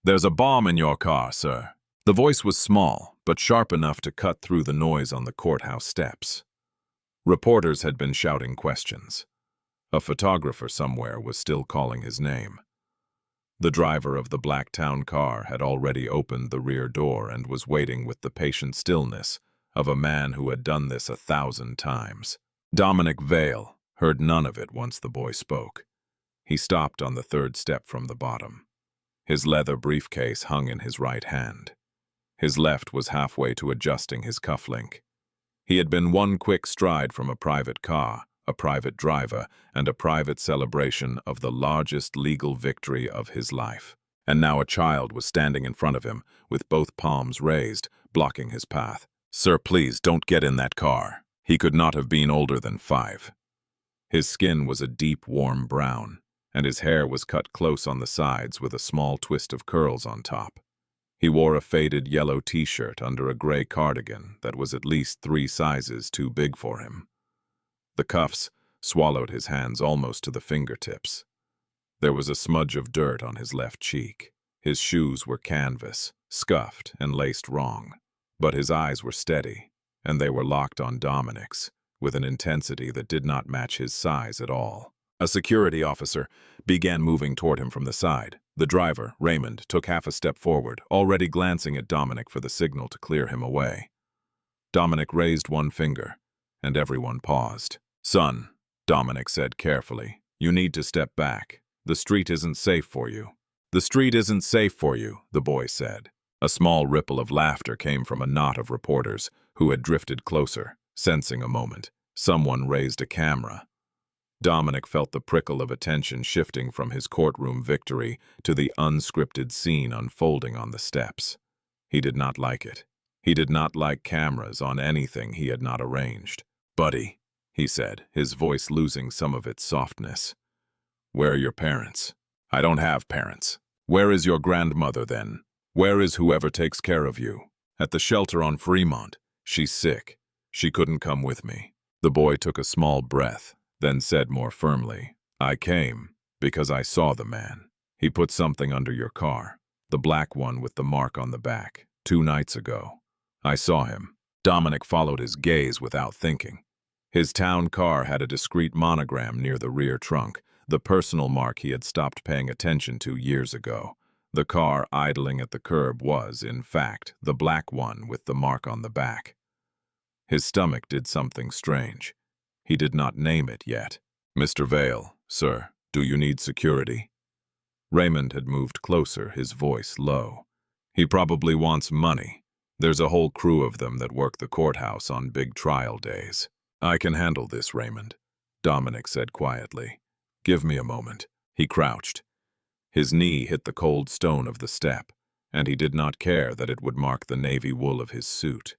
"There's a bomb in your car, sir." The voice was small, but sharp enough to cut through the noise on the courthouse steps. Reporters had been shouting questions. A photographer somewhere was still calling his name. The driver of the black town car had already opened the rear door and was waiting with the patient stillness of a man who had done this 1,000 times. Dominic Vale heard none of it once the boy spoke. He stopped on the third step from the bottom. His leather briefcase hung in his right hand. His left was halfway to adjusting his cufflink. He had been one quick stride from a private car, a private driver, and a private celebration of the largest legal victory of his life. And now a child was standing in front of him, with both palms raised, blocking his path. "Sir, please, don't get in that car." He could not have been older than 5. His skin was a deep, warm brown, and his hair was cut close on the sides with a small twist of curls on top. He wore a faded yellow t-shirt under a gray cardigan that was at least 3 sizes too big for him. The cuffs swallowed his hands almost to the fingertips. There was a smudge of dirt on his left cheek. His shoes were canvas, scuffed and laced wrong. But his eyes were steady, and they were locked on Dominic's, with an intensity that did not match his size at all. A security officer began moving toward him from the side. The driver, Raymond, took half a step forward, already glancing at Dominic for the signal to clear him away. Dominic raised one finger, and everyone paused. "Son," Dominic said carefully, "you need to step back. The street isn't safe for you." "The street isn't safe for you," the boy said. A small ripple of laughter came from a knot of reporters who had drifted closer, sensing a moment. Someone raised a camera. Dominic felt the prickle of attention shifting from his courtroom victory to the unscripted scene unfolding on the steps. He did not like it. He did not like cameras on anything he had not arranged. "Buddy," he said, his voice losing some of its softness. "Where are your parents?" "I don't have parents." "Where is your grandmother, then? Where is whoever takes care of you?" "At the shelter on Fremont. She's sick. She couldn't come with me." The boy took a small breath, then said more firmly, "I came because I saw the man. He put something under your car, the black one with the mark on the back, 2 nights ago. I saw him." Dominic followed his gaze without thinking. His town car had a discreet monogram near the rear trunk, the personal mark he had stopped paying attention to years ago. The car idling at the curb was, in fact, the black one with the mark on the back. His stomach did something strange. He did not name it yet. "Mr. Vale, sir, do you need security?" Raymond had moved closer, his voice low. "He probably wants money. There's a whole crew of them that work the courthouse on big trial days." "I can handle this, Raymond," Dominic said quietly. "Give me a moment." He crouched. His knee hit the cold stone of the step, and he did not care that it would mark the navy wool of his suit.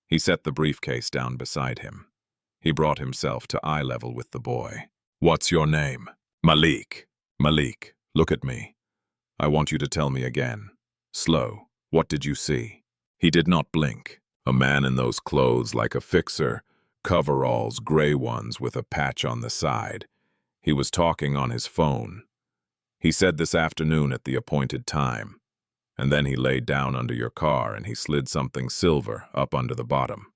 He set the briefcase down beside him. He brought himself to eye level with the boy. "What's your name?" "Malik." "Malik, look at me. I want you to tell me again. Slow. What did you see?" He did not blink. A man in those clothes like a fixer, coveralls, gray ones with a patch on the side. He was talking on his phone. "He said this afternoon at the appointed time. And then he laid down under your car and he slid something silver up under the bottom.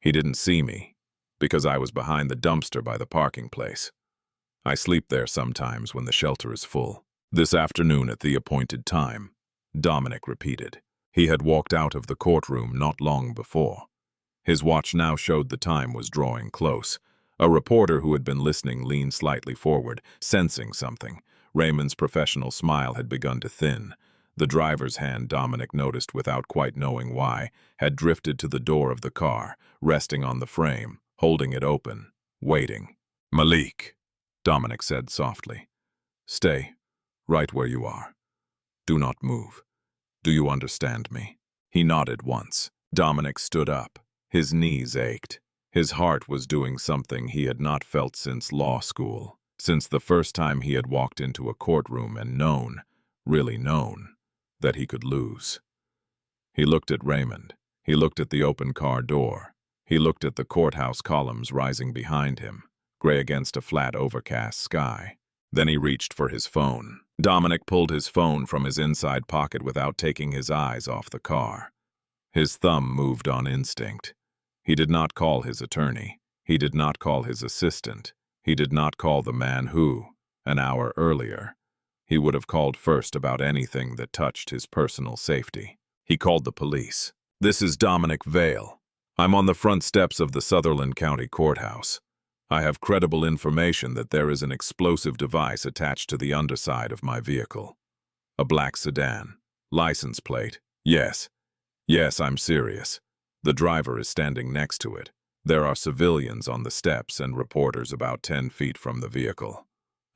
He didn't see me, because I was behind the dumpster by the parking place. I sleep there sometimes when the shelter is full." "This afternoon at the appointed time," Dominic repeated. He had walked out of the courtroom not long before. His watch now showed the time was drawing close. A reporter who had been listening leaned slightly forward, sensing something. Raymond's professional smile had begun to thin. The driver's hand, Dominic noticed without quite knowing why, had drifted to the door of the car, resting on the frame, holding it open, waiting. "Malik," Dominic said softly. "Stay, right where you are. Do not move. Do you understand me?" He nodded once. Dominic stood up. His knees ached. His heart was doing something he had not felt since law school, since the first time he had walked into a courtroom and known, really known, that he could lose. He looked at Raymond. He looked at the open car door. He looked at the courthouse columns rising behind him, gray against a flat, overcast sky. Then he reached for his phone. Dominic pulled his phone from his inside pocket without taking his eyes off the car. His thumb moved on instinct. He did not call his attorney. He did not call his assistant. He did not call the man who, an hour earlier, he would have called first about anything that touched his personal safety. He called the police. "This is Dominic Vale. I'm on the front steps of the Sutherland County Courthouse. I have credible information that there is an explosive device attached to the underside of my vehicle. A black sedan. License plate. Yes. Yes, I'm serious. The driver is standing next to it. There are civilians on the steps and reporters about 10 feet from the vehicle.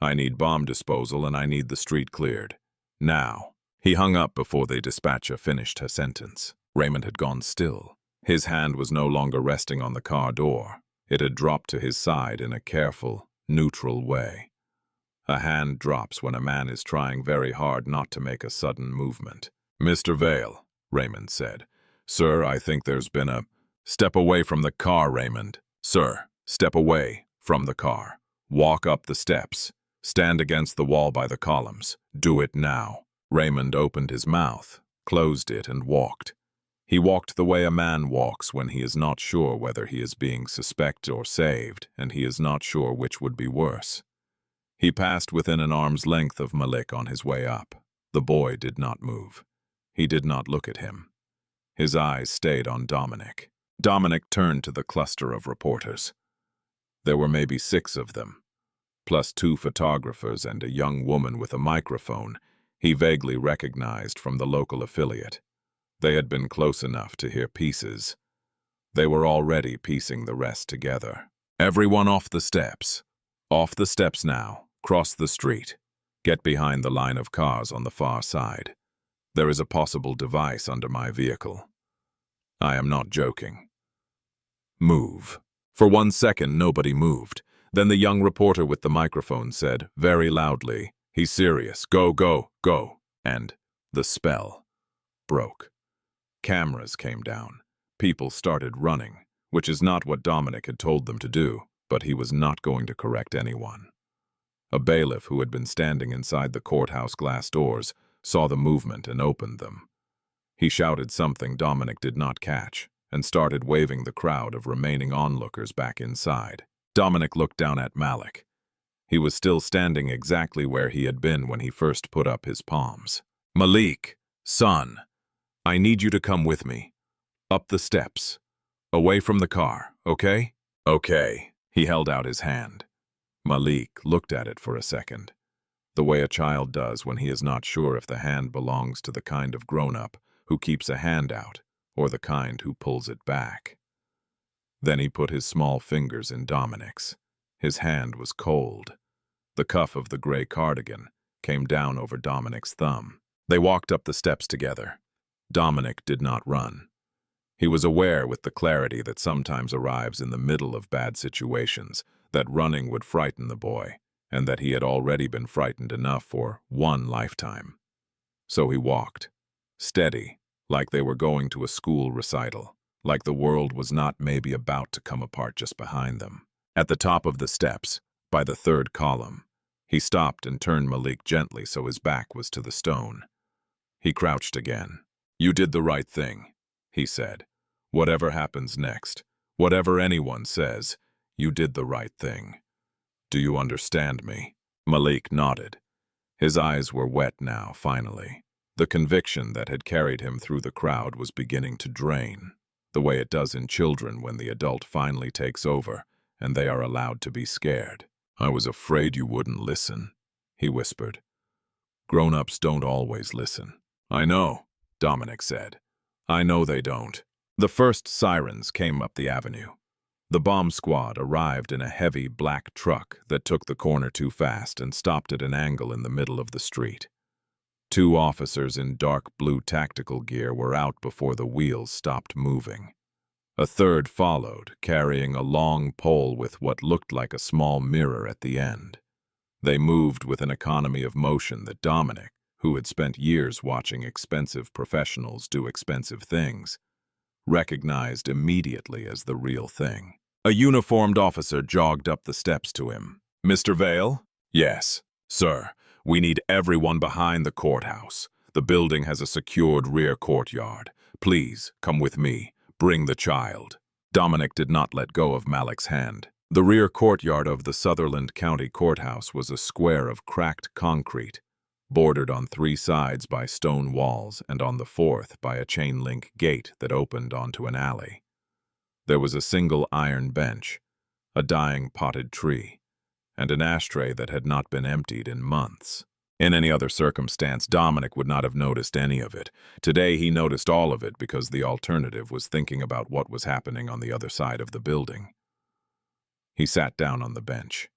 I need bomb disposal and I need the street cleared. Now." He hung up before the dispatcher finished her sentence. Raymond had gone still. His hand was no longer resting on the car door. It had dropped to his side in a careful, neutral way. A hand drops when a man is trying very hard not to make a sudden movement. "Mr. Vale," Raymond said. "Sir, I think there's been a—" "Step away from the car, Raymond. Sir, step away from the car. Walk up the steps. Stand against the wall by the columns. Do it now." Raymond opened his mouth, closed it, and walked. He walked the way a man walks when he is not sure whether he is being suspected or saved, and he is not sure which would be worse. He passed within an arm's length of Malik on his way up. The boy did not move. He did not look at him. His eyes stayed on Dominic. Dominic turned to the cluster of reporters. There were maybe 6 of them, plus 2 photographers and a young woman with a microphone he vaguely recognized from the local affiliate. They had been close enough to hear pieces. They were already piecing the rest together. "Everyone off the steps. Off the steps now. Cross the street. Get behind the line of cars on the far side. There is a possible device under my vehicle. I am not joking. Move." For 1 second, nobody moved. Then the young reporter with the microphone said, very loudly, "He's serious. Go, go, go." And the spell broke. Cameras came down. People started running, which is not what Dominic had told them to do, but he was not going to correct anyone. A bailiff who had been standing inside the courthouse glass doors saw the movement and opened them. He shouted something Dominic did not catch and started waving the crowd of remaining onlookers back inside. Dominic looked down at Malik. He was still standing exactly where he had been when he first put up his palms. "Malik, son, I need you to come with me. Up the steps. Away from the car, okay?" "Okay." He held out his hand. Malik looked at it for a second, the way a child does when he is not sure if the hand belongs to the kind of grown-up who keeps a hand out or the kind who pulls it back. Then he put his small fingers in Dominic's. His hand was cold. The cuff of the gray cardigan came down over Dominic's thumb. They walked up the steps together. Dominic did not run. He was aware with the clarity that sometimes arrives in the middle of bad situations that running would frighten the boy, and that he had already been frightened enough for 1 lifetime. So he walked, steady, like they were going to a school recital, like the world was not maybe about to come apart just behind them. At the top of the steps, by the 3rd column, he stopped and turned Malik gently so his back was to the stone. He crouched again. "You did the right thing," he said. "Whatever happens next, whatever anyone says, you did the right thing. Do you understand me?" Malik nodded. His eyes were wet now, finally. The conviction that had carried him through the crowd was beginning to drain, the way it does in children when the adult finally takes over and they are allowed to be scared. "I was afraid you wouldn't listen," he whispered. "Grown-ups don't always listen." "I know," Dominic said. "I know they don't." The first sirens came up the avenue. The bomb squad arrived in a heavy black truck that took the corner too fast and stopped at an angle in the middle of the street. 2 officers in dark blue tactical gear were out before the wheels stopped moving. A 3rd followed, carrying a long pole with what looked like a small mirror at the end. They moved with an economy of motion that Dominic, who had spent years watching expensive professionals do expensive things, recognized immediately as the real thing. A uniformed officer jogged up the steps to him. "Mr. Vale?" "Yes." Sir, we need everyone behind the courthouse. The building has a secured rear courtyard. Please, come with me. Bring the child. Dominic did not let go of Malik's hand. The rear courtyard of the Sutherland County Courthouse was a square of cracked concrete, bordered on 3 sides by stone walls and on the 4th by a chain-link gate that opened onto an alley. There was a single iron bench, a dying potted tree, and an ashtray that had not been emptied in months. In any other circumstance, Dominic would not have noticed any of it. Today he noticed all of it because the alternative was thinking about what was happening on the other side of the building. He sat down on the bench.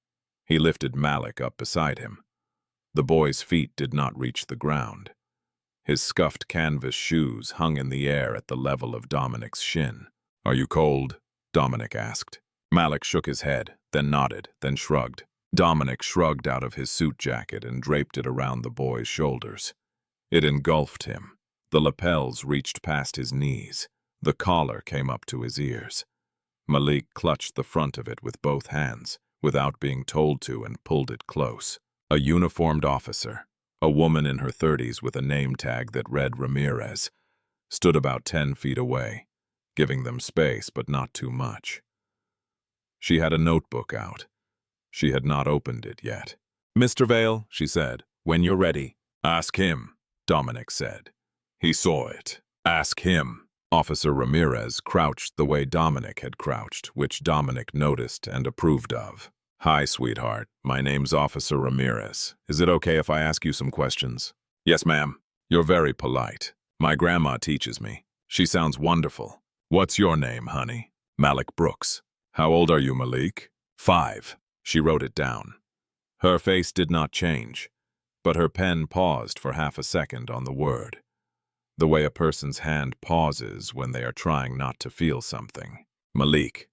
He lifted Malik up beside him. The boy's feet did not reach the ground. His scuffed canvas shoes hung in the air at the level of Dominic's shin. "Are you cold?" Dominic asked. Malik shook his head, then nodded, then shrugged. Dominic shrugged out of his suit jacket and draped it around the boy's shoulders. It engulfed him. The lapels reached past his knees. The collar came up to his ears. Malik clutched the front of it with both hands, without being told to, and pulled it close. A uniformed officer, a woman in her 30s with a name tag that read Ramirez, stood about 10 feet away, giving them space but not too much. She had a notebook out. She had not opened it yet. "Mr. Vale," she said, "when you're ready." "Ask him," Dominic said. He saw it. "Ask him." Officer Ramirez crouched the way Dominic had crouched, which Dominic noticed and approved of. "Hi, sweetheart. My name's Officer Ramirez. Is it okay if I ask you some questions?" "Yes, ma'am." "You're very polite. My grandma teaches me. She sounds wonderful. What's your name, honey?" "Malik Brooks." "How old are you, Malik?" "5. She wrote it down. Her face did not change, but her pen paused for half a second on the word, the way a person's hand pauses when they are trying not to feel something. "Malik,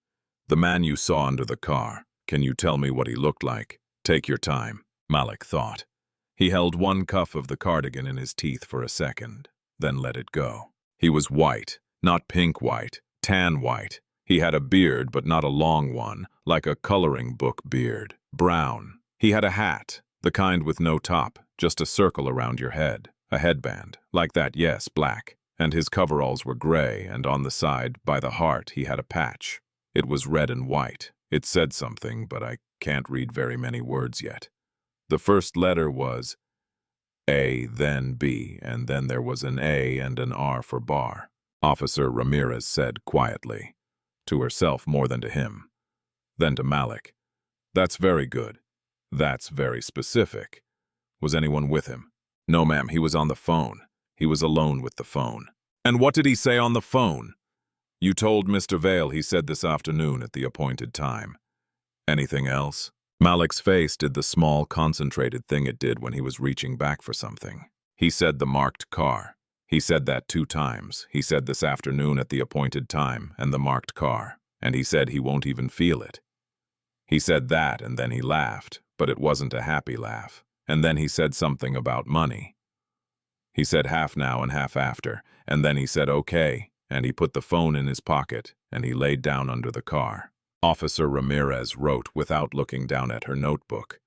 the man you saw under the car, can you tell me what he looked like?" "Take your time," Malik thought. He held one cuff of the cardigan in his teeth for a second, then let it go. He was white, not pink white, tan white. He had a beard, but not a long one, like a coloring book beard. Brown. He had a hat, the kind with no top, just a circle around your head. A headband. Like that, yes, black. And his coveralls were gray, and on the side, by the heart, he had a patch. It was red and white. It said something, but I can't read very many words yet. The first letter was A, then B, and then there was an A and an R for bar. Officer Ramirez said quietly, to herself more than to him. Then to Malik, "That's very good. That's very specific. Was anyone with him?" "No, ma'am, he was on the phone. He was alone with the phone." "And what did he say on the phone?" "You told Mr. Vale he said this afternoon at the appointed time." "Anything else?" Malik's face did the small, concentrated thing it did when he was reaching back for something. "He said the marked car. He said that 2 times. He said this afternoon at the appointed time, and the marked car. And he said he won't even feel it. He said that, and then he laughed, but it wasn't a happy laugh. And then he said something about money. He said half now and half after, and then he said okay, and he put the phone in his pocket, and he laid down under the car." Officer Ramirez wrote without looking down at her notebook.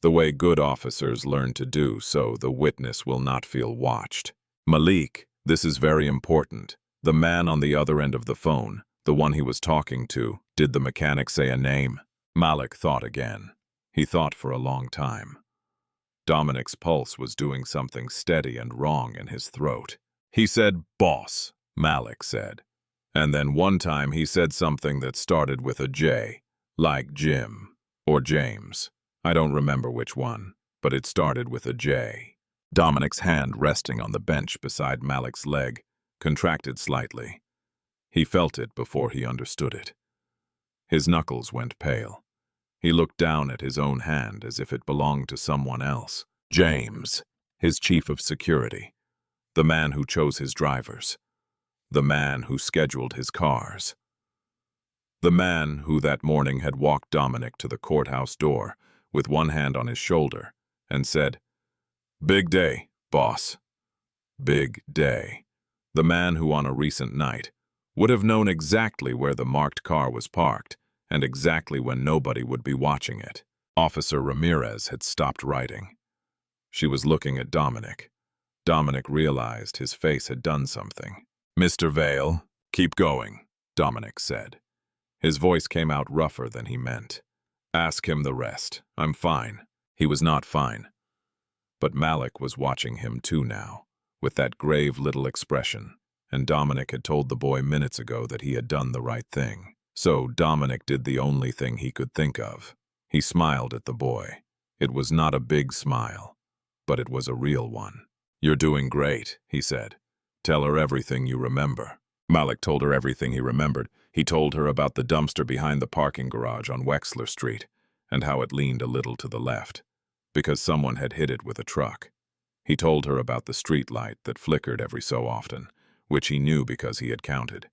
"The way good officers learn to do so the witness will not feel watched. Malik, this is very important. The man on the other end of the phone, the one he was talking to, did the mechanic say a name?" Malik thought again. He thought for a long time. Dominic's pulse was doing something steady and wrong in his throat. "He said, 'Boss,'" Malik said. "And then one time he said something that started with a J, like Jim or James. I don't remember which one, but it started with a J." Dominic's hand resting on the bench beside Malik's leg contracted slightly. He felt it before he understood it. His knuckles went pale. He looked down at his own hand as if it belonged to someone else. James, his chief of security, the man who chose his drivers, the man who scheduled his cars, the man who that morning had walked Dominic to the courthouse door with one hand on his shoulder and said, "Big day, boss. Big day." The man who on a recent night would have known exactly where the marked car was parked and exactly when nobody would be watching it. Officer Ramirez had stopped writing. She was looking at Dominic. Dominic realized his face had done something. "Mr. Vale, keep going," Dominic said. His voice came out rougher than he meant. "Ask him the rest. I'm fine." He was not fine. But Malik was watching him too now, with that grave little expression, and Dominic had told the boy minutes ago that he had done the right thing. So Dominic did the only thing he could think of. He smiled at the boy. It was not a big smile, but it was a real one. "You're doing great," he said. "Tell her everything you remember." Malik told her everything he remembered. He told her about the dumpster behind the parking garage on Wexler Street, and how it leaned a little to the left, because someone had hit it with a truck. He told her about the street light that flickered every so often, which he knew because he had counted.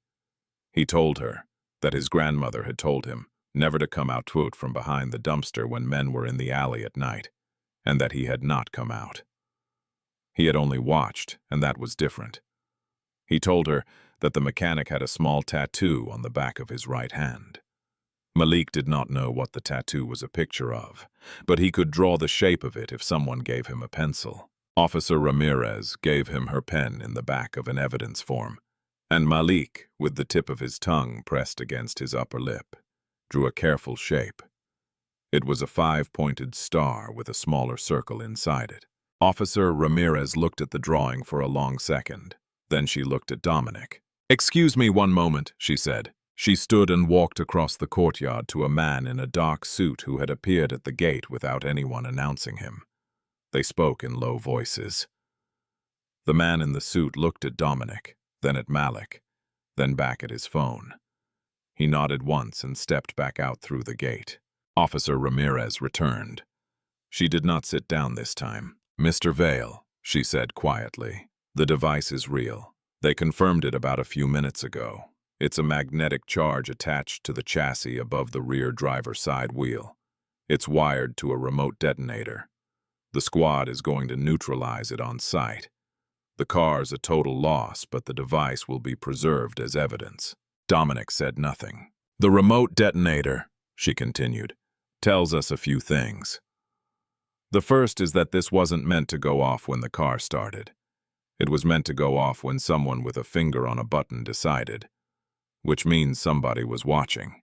He told her that his grandmother had told him never to come out from behind the dumpster when men were in the alley at night, and that he had not come out. He had only watched, and that was different. He told her that the mechanic had a small tattoo on the back of his right hand. Malik did not know what the tattoo was a picture of, but he could draw the shape of it if someone gave him a pencil. Officer Ramirez gave him her pen in the back of an evidence form, and Malik, with the tip of his tongue pressed against his upper lip, drew a careful shape. It was a 5-pointed star with a smaller circle inside it. Officer Ramirez looked at the drawing for a long second. Then she looked at Dominic. "Excuse me one moment," she said. She stood and walked across the courtyard to a man in a dark suit who had appeared at the gate without anyone announcing him. They spoke in low voices. The man in the suit looked at Dominic, then at Malik, then back at his phone. He nodded once and stepped back out through the gate. Officer Ramirez returned. She did not sit down this time. "Mr. Vale," she said quietly, "the device is real. They confirmed it about a few minutes ago. It's a magnetic charge attached to the chassis above the rear driver's side wheel. It's wired to a remote detonator. The squad is going to neutralize it on site. The car's a total loss, but the device will be preserved as evidence." Dominic said nothing. "The remote detonator," she continued, "tells us a few things. The first is that this wasn't meant to go off when the car started. It was meant to go off when someone with a finger on a button decided, which means somebody was watching.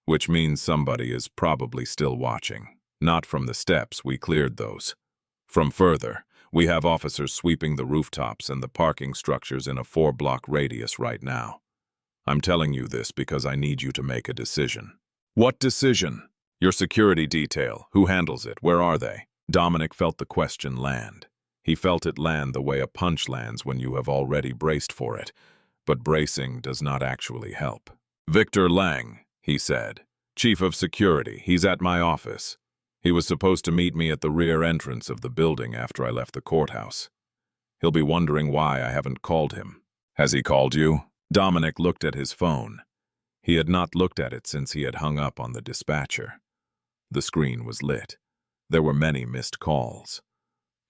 Which means somebody is probably still watching. Not from the steps, we cleared those. From further, we have officers sweeping the rooftops and the parking structures in a 4-block radius right now. I'm telling you this because I need you to make a decision." "What decision?" "Your security detail. Who handles it? Where are they?" Dominic felt the question land. He felt it land the way a punch lands when you have already braced for it, but bracing does not actually help. "Victor Lang," he said. "Chief of Security. He's at my office. He was supposed to meet me at the rear entrance of the building after I left the courthouse. He'll be wondering why I haven't called him." "Has he called you?" Dominic looked at his phone. He had not looked at it since he had hung up on the dispatcher. The screen was lit. There were many missed calls.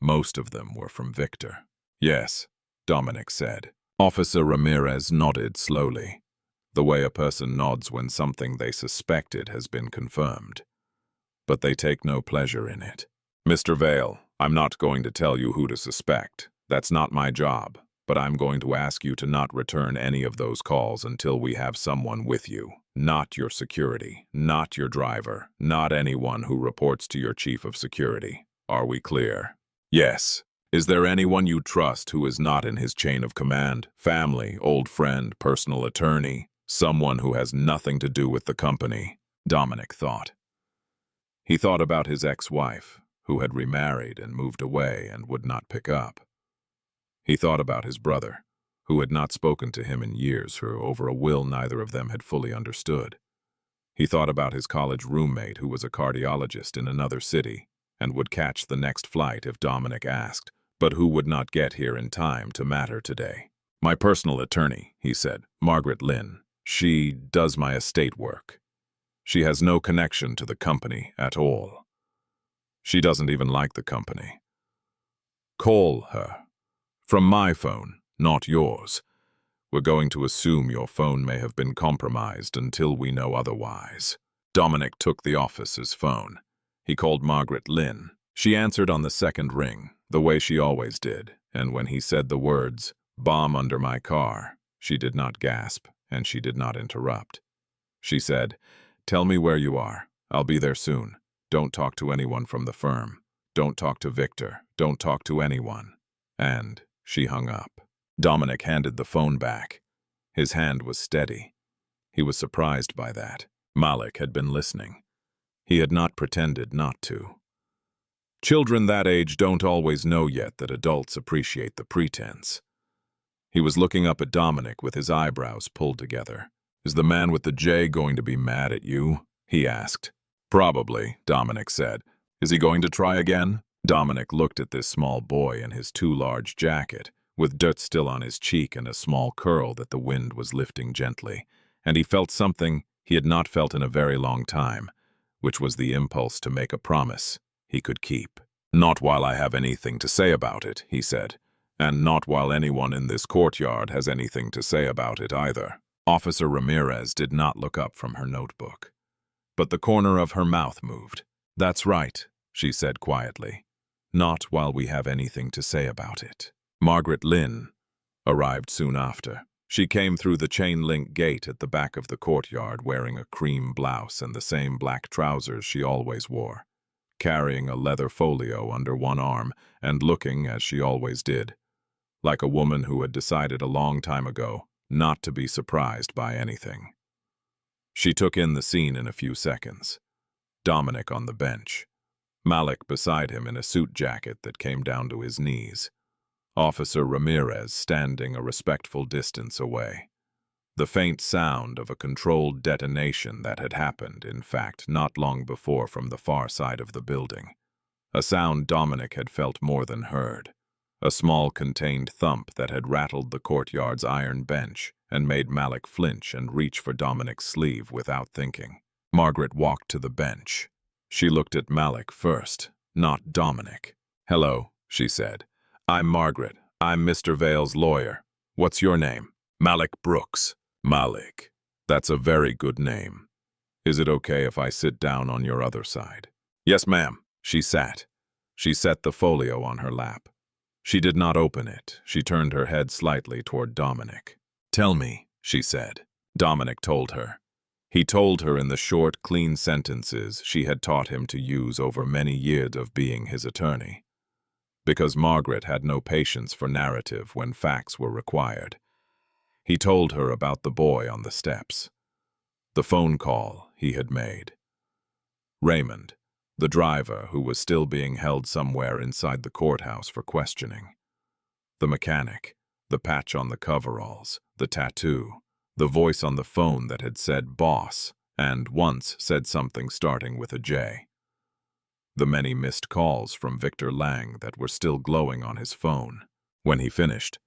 Most of them were from Victor. "Yes," Dominic said. Officer Ramirez nodded slowly, the way a person nods when something they suspected has been confirmed. But they take no pleasure in it. "Mr. Vale, I'm not going to tell you who to suspect. That's not my job. But I'm going to ask you to not return any of those calls until we have someone with you. Not your security, not your driver, not anyone who reports to your chief of security. Are we clear?" "Yes." "Is there anyone you trust who is not in his chain of command? Family, old friend, personal attorney, someone who has nothing to do with the company?" Dominic thought. He thought about his ex-wife, who had remarried and moved away and would not pick up. He thought about his brother, who had not spoken to him in years over a will neither of them had fully understood. He thought about his college roommate who was a cardiologist in another city and would catch the next flight if Dominic asked, but who would not get here in time to matter today. "My personal attorney," he said, "Margaret Lynn. She does my estate work. She has no connection to the company at all. She doesn't even like the company. Call her. From my phone, not yours. We're going to assume your phone may have been compromised until we know otherwise." Dominic took the officer's phone. He called Margaret Lynn. She answered on the second ring, the way she always did, and when he said the words, "Bomb under my car," she did not gasp, and she did not interrupt. She said, "Tell me where you are. I'll be there soon. Don't talk to anyone from the firm. Don't talk to Victor. Don't talk to anyone." And she hung up. Dominic handed the phone back. His hand was steady. He was surprised by that. Malik had been listening. He had not pretended not to. Children that age don't always know yet that adults appreciate the pretense. He was looking up at Dominic with his eyebrows pulled together. "Is the man with the J going to be mad at you?" he asked. "Probably," Dominic said. "Is he going to try again?" Dominic looked at this small boy in his too large jacket, with dirt still on his cheek and a small curl that the wind was lifting gently, and he felt something he had not felt in a very long time, which was the impulse to make a promise he could keep. "Not while I have anything to say about it," he said, "and not while anyone in this courtyard has anything to say about it either." Officer Ramirez did not look up from her notebook, but the corner of her mouth moved. "That's right," she said quietly. "Not while we have anything to say about it." Margaret Lynn arrived soon after. She came through the chain-link gate at the back of the courtyard wearing a cream blouse and the same black trousers she always wore, carrying a leather folio under one arm and looking, as she always did, like a woman who had decided a long time ago not to be surprised by anything. She took in the scene in a few seconds. Dominic on the bench, Malik beside him in a suit jacket that came down to his knees, Officer Ramirez standing a respectful distance away. The faint sound of a controlled detonation that had happened, in fact, not long before from the far side of the building. A sound Dominic had felt more than heard. A small contained thump that had rattled the courtyard's iron bench and made Malik flinch and reach for Dominic's sleeve without thinking. Margaret walked to the bench. She looked at Malik first, not Dominic. "Hello," she said. "I'm Margaret. I'm Mr. Vale's lawyer. What's your name?" "Malik Brooks." "Malik. That's a very good name. Is it okay if I sit down on your other side?" "Yes, ma'am." She sat. She set the folio on her lap. She did not open it. She turned her head slightly toward Dominic. "Tell me," she said. Dominic told her. He told her in the short, clean sentences she had taught him to use over many years of being his attorney. Because Margaret had no patience for narrative when facts were required. He told her about the boy on the steps. The phone call he had made. Raymond, the driver who was still being held somewhere inside the courthouse for questioning. The mechanic, the patch on the coveralls, the tattoo, the voice on the phone that had said boss and once said something starting with a J. The many missed calls from Victor Lang that were still glowing on his phone. When he finished,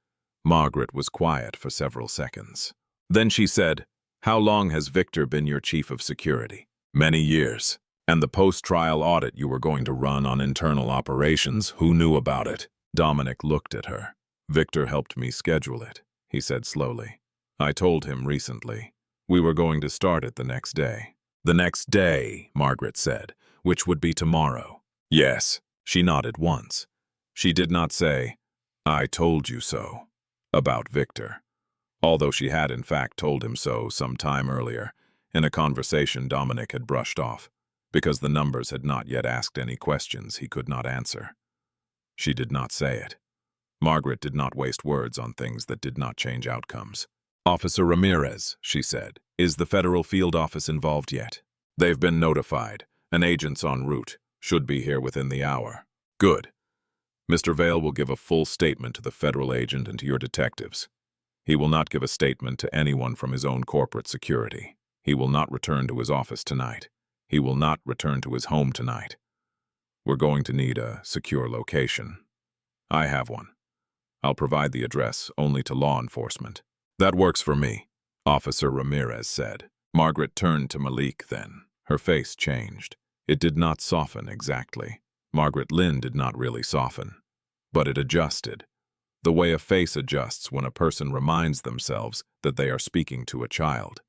Margaret was quiet for several seconds. Then she said, "How long has Victor been your chief of security?" "Many years. And the post-trial audit you were going to run on internal operations, who knew about it?" Dominic looked at her. "Victor helped me schedule it," he said slowly. "I told him recently. We were going to start it the next day." "The next day," Margaret said, "which would be tomorrow." "Yes." She nodded once. She did not say, "I told you so," about Victor, although she had in fact told him so some time earlier, in a conversation Dominic had brushed off, because the numbers had not yet asked any questions he could not answer. She did not say it. Margaret did not waste words on things that did not change outcomes. "Officer Ramirez," she said, "is the federal field office involved yet?" "They've been notified. An agent's en route. Should be here within the hour." "Good. Mr. Vale will give a full statement to the federal agent and to your detectives. He will not give a statement to anyone from his own corporate security. He will not return to his office tonight. He will not return to his home tonight. We're going to need a secure location. I have one. I'll provide the address only to law enforcement." "That works for me," Officer Ramirez said. Margaret turned to Malik then. Her face changed. It did not soften exactly. Margaret Lynn did not really soften. But it adjusted. The way a face adjusts when a person reminds themselves that they are speaking to a child,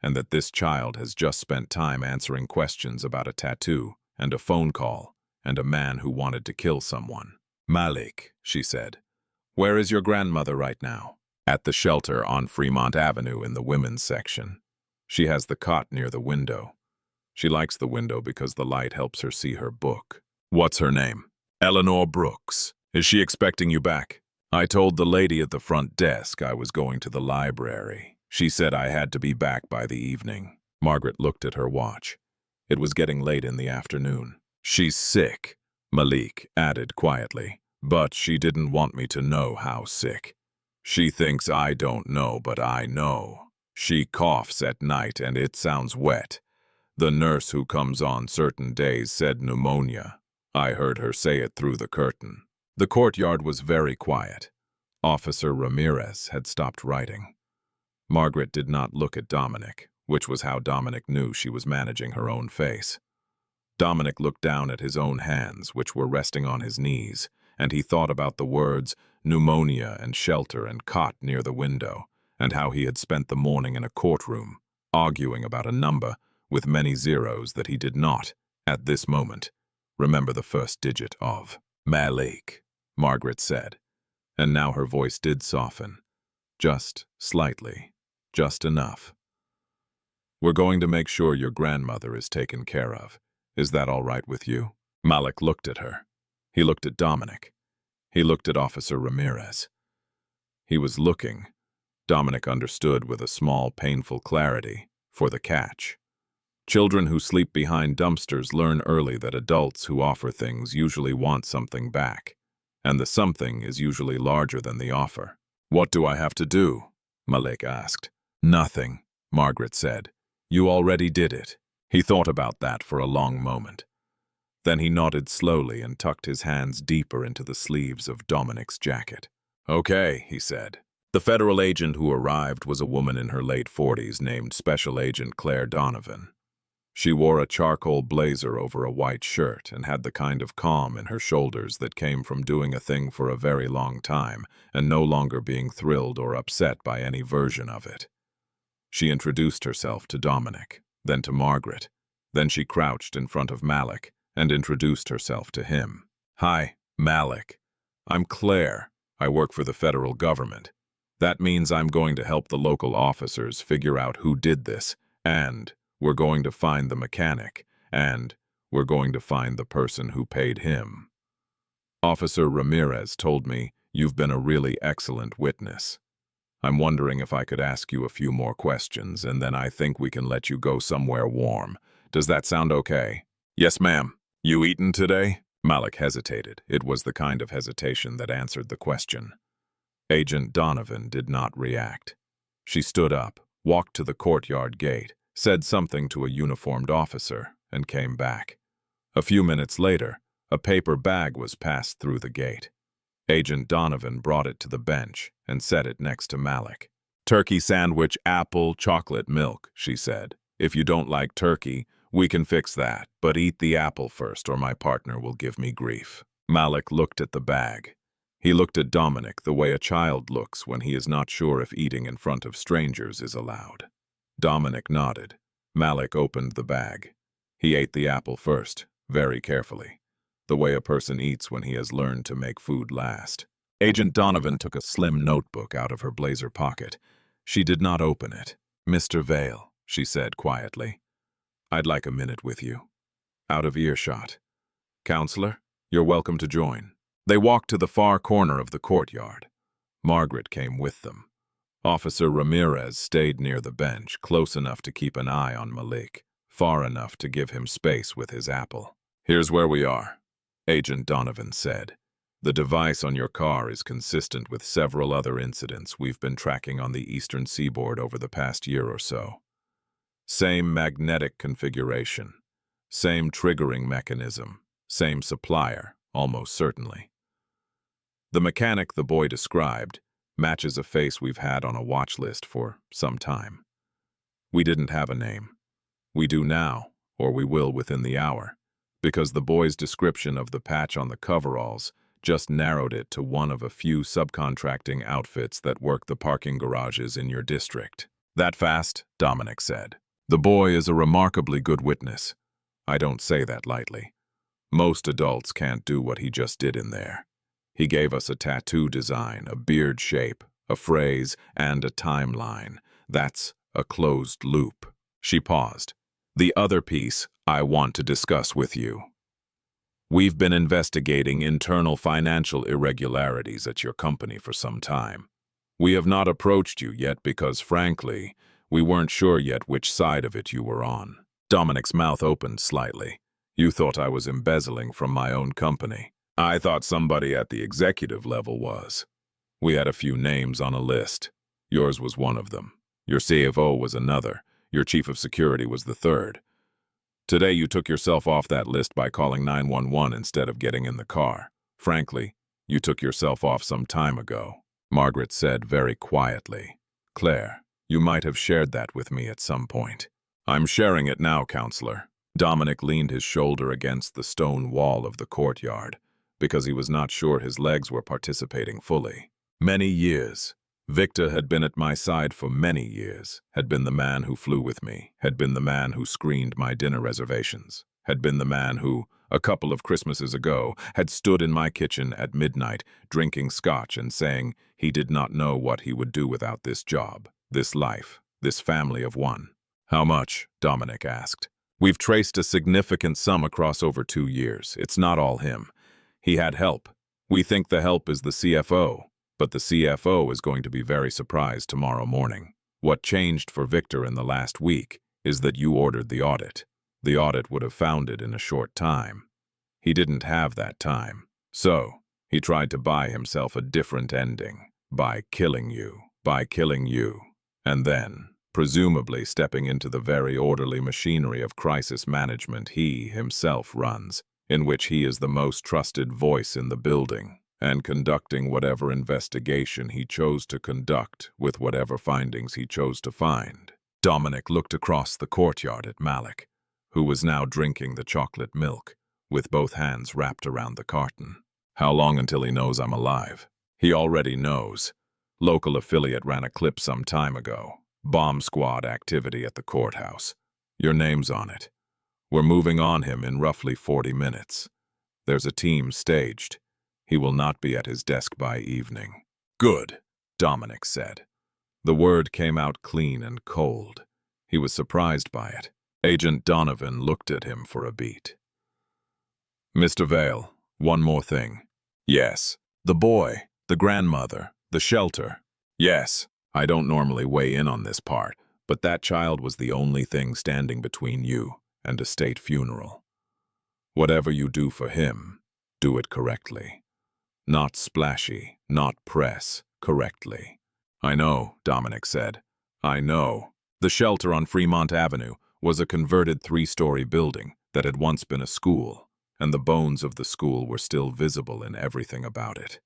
and that this child has just spent time answering questions about a tattoo and a phone call, and a man who wanted to kill someone. "Malik," she said, "where is your grandmother right now?" "At the shelter on Fremont Avenue in the women's section. She has the cot near the window. She likes the window because the light helps her see her book." "What's her name?" "Eleanor Brooks. Is she expecting you back?" "I told the lady at the front desk I was going to the library. She said I had to be back by the evening." Margaret looked at her watch. It was getting late in the afternoon. "She's sick," Malik added quietly, "but she didn't want me to know how sick. She thinks I don't know, but I know. She coughs at night and it sounds wet. The nurse who comes on certain days said pneumonia. I heard her say it through the curtain." The courtyard was very quiet. Officer Ramirez had stopped writing. Margaret did not look at Dominic, which was how Dominic knew she was managing her own face. Dominic looked down at his own hands, which were resting on his knees, and he thought about the words pneumonia and shelter and cot near the window, and how he had spent the morning in a courtroom, arguing about a number with many zeros that he did not, at this moment, remember the first digit of. "Malik," Margaret said, and now her voice did soften. Just slightly, just enough. "We're going to make sure your grandmother is taken care of. Is that all right with you?" Malik looked at her. He looked at Dominic. He looked at Officer Ramirez. He was looking, Dominic understood with a small, painful clarity, for the catch. Children who sleep behind dumpsters learn early that adults who offer things usually want something back, and the something is usually larger than the offer. "What do I have to do?" Malik asked. "Nothing," Margaret said. "You already did it." He thought about that for a long moment. Then he nodded slowly and tucked his hands deeper into the sleeves of Dominic's jacket. "Okay," he said. The federal agent who arrived was a woman in her late 40s named Special Agent Claire Donovan. She wore a charcoal blazer over a white shirt and had the kind of calm in her shoulders that came from doing a thing for a very long time and no longer being thrilled or upset by any version of it. She introduced herself to Dominic, then to Margaret. Then she crouched in front of Malik and introduced herself to him. "Hi, Malik. I'm Claire. I work for the federal government. That means I'm going to help the local officers figure out who did this, and we're going to find the mechanic, and we're going to find the person who paid him. Officer Ramirez told me you've been a really excellent witness. I'm wondering if I could ask you a few more questions, and then I think we can let you go somewhere warm. Does that sound okay?" "Yes, ma'am." "You eaten today?" Malik hesitated. It was the kind of hesitation that answered the question. Agent Donovan did not react. She stood up, walked to the courtyard gate, said something to a uniformed officer, and came back. A few minutes later, a paper bag was passed through the gate. Agent Donovan brought it to the bench and set it next to Malik. "Turkey sandwich, apple, chocolate milk," she said. "If you don't like turkey, we can fix that, but eat the apple first or my partner will give me grief." Malik looked at the bag. He looked at Dominic the way a child looks when he is not sure if eating in front of strangers is allowed. Dominic nodded. Malik opened the bag. He ate the apple first, very carefully, the way a person eats when he has learned to make food last. Agent Donovan took a slim notebook out of her blazer pocket. She did not open it. "Mr. Vale," she said quietly, "I'd like a minute with you. Out of earshot. Counselor, you're welcome to join." They walked to the far corner of the courtyard. Margaret came with them. Officer Ramirez stayed near the bench, close enough to keep an eye on Malik, far enough to give him space with his apple. "Here's where we are," Agent Donovan said. "The device on your car is consistent with several other incidents we've been tracking on the eastern seaboard over the past year or so. Same magnetic configuration, same triggering mechanism, same supplier, almost certainly. The mechanic the boy described matches a face we've had on a watch list for some time. We didn't have a name. We do now, or we will within the hour, because the boy's description of the patch on the coveralls just narrowed it to one of a few subcontracting outfits that work the parking garages in your district." "That fast?" Dominic said. "The boy is a remarkably good witness. I don't say that lightly. Most adults can't do what he just did in there. He gave us a tattoo design, a beard shape, a phrase, and a timeline. That's a closed loop. She paused. The other piece I want to discuss with you. We've been investigating internal financial irregularities at your company for some time. We have not approached you yet because, frankly, we weren't sure yet which side of it you were on. Dominic's mouth opened slightly. You thought I was embezzling from my own company. I thought somebody at the executive level was. We had a few names on a list. Yours was one of them. Your CFO was another. Your chief of security was the third. Today you took yourself off that list by calling 911 instead of getting in the car. Frankly, you took yourself off some time ago. Margaret said very quietly. Claire, you might have shared that with me at some point. I'm sharing it now, counselor. Dominic leaned his shoulder against the stone wall of the courtyard because he was not sure his legs were participating fully. Many years. Victor had been at my side for many years, had been the man who flew with me, had been the man who screened my dinner reservations, had been the man who, a couple of Christmases ago, had stood in my kitchen at midnight, drinking scotch and saying he did not know what he would do without this job, this life, this family of one. How much? Dominic asked. We've traced a significant sum across over 2 years. It's not all him. He had help. We think the help is the CFO. But the CFO is going to be very surprised tomorrow morning. What changed for Victor in the last week is that you ordered the audit. The audit would have found it in a short time. He didn't have that time. So, he tried to buy himself a different ending. By killing you. And then, presumably stepping into the very orderly machinery of crisis management he himself runs, in which he is the most trusted voice in the building, and conducting whatever investigation he chose to conduct with whatever findings he chose to find. Dominic looked across the courtyard at Malik, who was now drinking the chocolate milk, with both hands wrapped around the carton. How long until he knows I'm alive? He already knows. Local affiliate ran a clip some time ago. Bomb squad activity at the courthouse. Your name's on it. We're moving on him in roughly 40 minutes. There's a team staged. He will not be at his desk by evening. Good, Dominic said. The word came out clean and cold. He was surprised by it. Agent Donovan looked at him for a beat. Mr. Vale, one more thing. Yes. The boy, the grandmother, the shelter. Yes. I don't normally weigh in on this part, but that child was the only thing standing between you and a state funeral. Whatever you do for him, do it correctly. Not splashy, not press, correctly. I know, Dominic said. I know. The shelter on Fremont Avenue was a converted 3-story building that had once been a school, and the bones of the school were still visible in everything about it.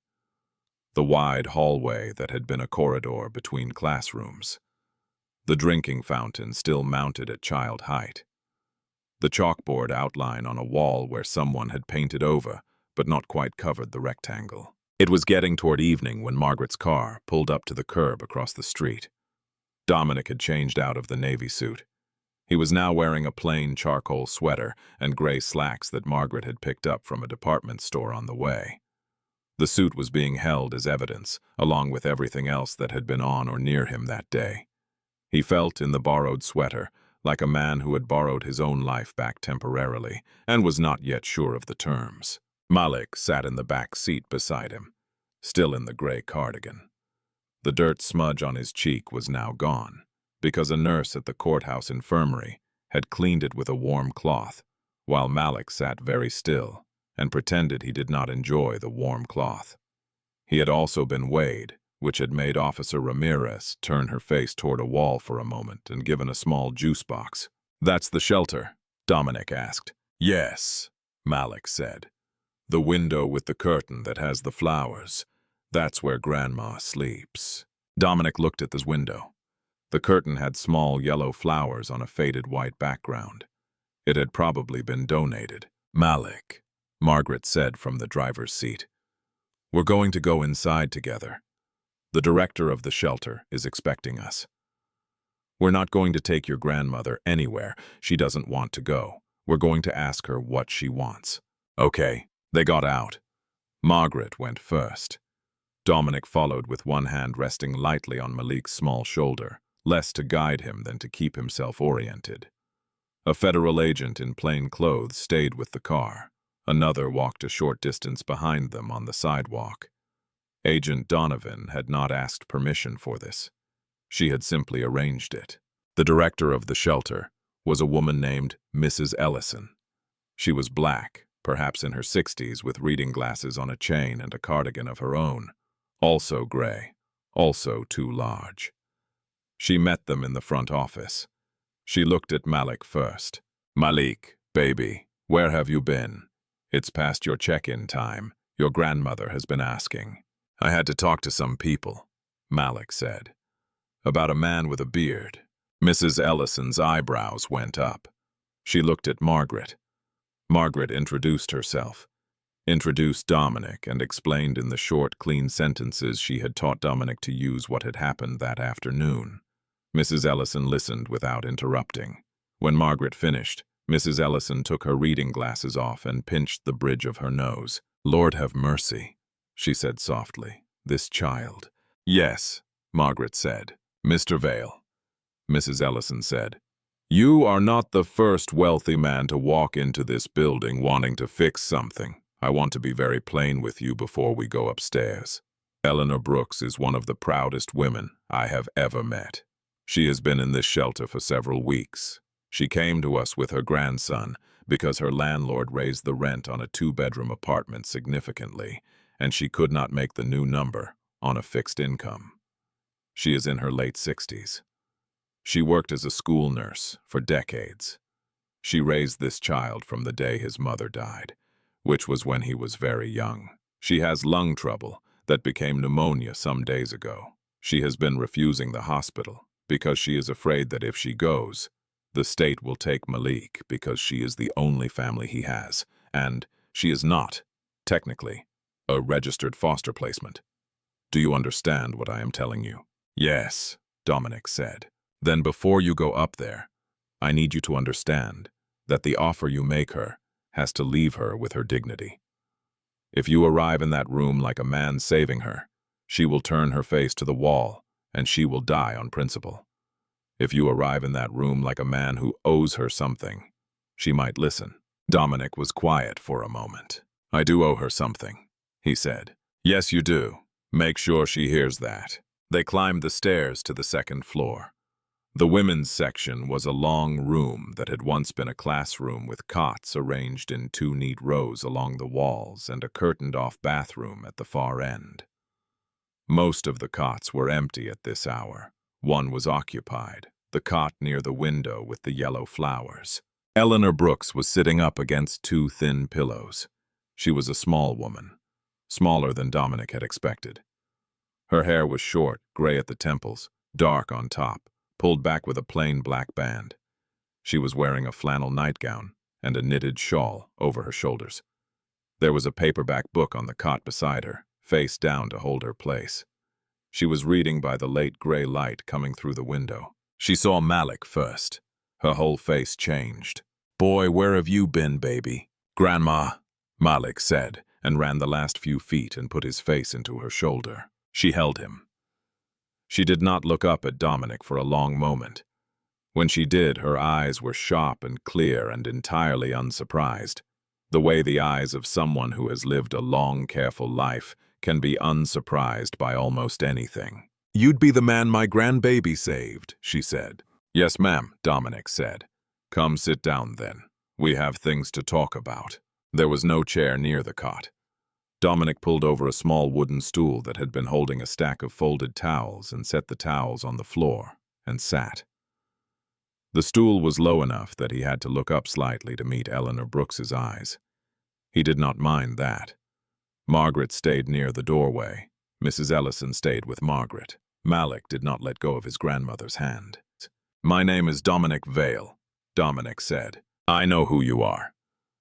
The wide hallway that had been a corridor between classrooms. The drinking fountain still mounted at child height. The chalkboard outline on a wall where someone had painted over, but not quite covered the rectangle. It was getting toward evening when Margaret's car pulled up to the curb across the street. Dominic had changed out of the navy suit. He was now wearing a plain charcoal sweater and gray slacks that Margaret had picked up from a department store on the way. The suit was being held as evidence, along with everything else that had been on or near him that day. He felt in the borrowed sweater like a man who had borrowed his own life back temporarily and was not yet sure of the terms. Malik sat in the back seat beside him, still in the gray cardigan. The dirt smudge on his cheek was now gone, because a nurse at the courthouse infirmary had cleaned it with a warm cloth, while Malik sat very still and pretended he did not enjoy the warm cloth. He had also been weighed, which had made Officer Ramirez turn her face toward a wall for a moment and given a small juice box. "That's the shelter?" Dominic asked. "Yes," Malik said. "The window with the curtain that has the flowers. That's where Grandma sleeps." Dominic looked at this window. The curtain had small yellow flowers on a faded white background. It had probably been donated. "Malik," Margaret said from the driver's seat. "We're going to go inside together. The director of the shelter is expecting us. We're not going to take your grandmother anywhere she doesn't want to go. We're going to ask her what she wants." "Okay." They got out. Margaret went first. Dominic followed with one hand resting lightly on Malik's small shoulder, less to guide him than to keep himself oriented. A federal agent in plain clothes stayed with the car. Another walked a short distance behind them on the sidewalk. Agent Donovan had not asked permission for this. She had simply arranged it. The director of the shelter was a woman named Mrs. Ellison. She was black, perhaps in her 60s, with reading glasses on a chain and a cardigan of her own, also gray, also too large. She met them in the front office. She looked at Malik first. "Malik, baby, where have you been? It's past your check-in time. Your grandmother has been asking." "I had to talk to some people," Malik said. "About a man with a beard." Mrs. Ellison's eyebrows went up. She looked at Margaret. Margaret introduced herself, introduced Dominic, and explained in the short, clean sentences she had taught Dominic to use what had happened that afternoon. Mrs. Ellison listened without interrupting. When Margaret finished, Mrs. Ellison took her reading glasses off and pinched the bridge of her nose. "Lord have mercy," she said softly. "This child." "Yes," Margaret said. "Mr. Vale," Mrs. Ellison said, "you are not the first wealthy man to walk into this building wanting to fix something. I want to be very plain with you before we go upstairs. Eleanor Brooks is one of the proudest women I have ever met. She has been in this shelter for several weeks. She came to us with her grandson because her landlord raised the rent on a 2-bedroom apartment significantly, and she could not make the new number on a fixed income. She is in her late 60s. She worked as a school nurse for decades. She raised this child from the day his mother died, which was when he was very young. She has lung trouble that became pneumonia some days ago. She has been refusing the hospital because she is afraid that if she goes, the state will take Malik because she is the only family he has, and she is not, technically, a registered foster placement. Do you understand what I am telling you?" "Yes," Dominic said. "Then before you go up there, I need you to understand that the offer you make her has to leave her with her dignity. If you arrive in that room like a man saving her, she will turn her face to the wall and she will die on principle. If you arrive in that room like a man who owes her something, she might listen." Dominic was quiet for a moment. "I do owe her something," he said. "Yes, you do. Make sure she hears that." They climbed the stairs to the second floor. The women's section was a long room that had once been a classroom with cots arranged in 2 neat rows along the walls and a curtained-off bathroom at the far end. Most of the cots were empty at this hour. One was occupied, the cot near the window with the yellow flowers. Eleanor Brooks was sitting up against 2 thin pillows. She was a small woman, smaller than Dominic had expected. Her hair was short, gray at the temples, dark on top, pulled back with a plain black band. She was wearing a flannel nightgown and a knitted shawl over her shoulders. There was a paperback book on the cot beside her, face down to hold her place. She was reading by the late gray light coming through the window. She saw Malik first. Her whole face changed. "Boy, where have you been, baby?" "Grandma," Malik said, and ran the last few feet and put his face into her shoulder. She held him. She did not look up at Dominic for a long moment. When she did, her eyes were sharp and clear and entirely unsurprised, the way the eyes of someone who has lived a long, careful life can be unsurprised by almost anything. "You'd be the man my grandbaby saved," she said. "Yes, ma'am," Dominic said. "Come sit down, then. We have things to talk about." There was no chair near the cot. Dominic pulled over a small wooden stool that had been holding a stack of folded towels and set the towels on the floor and sat. The stool was low enough that he had to look up slightly to meet Eleanor Brooks's eyes. He did not mind that. Margaret stayed near the doorway. Mrs. Ellison stayed with Margaret. Malik did not let go of his grandmother's hand. "My name is Dominic Vale," Dominic said. "I know who you are.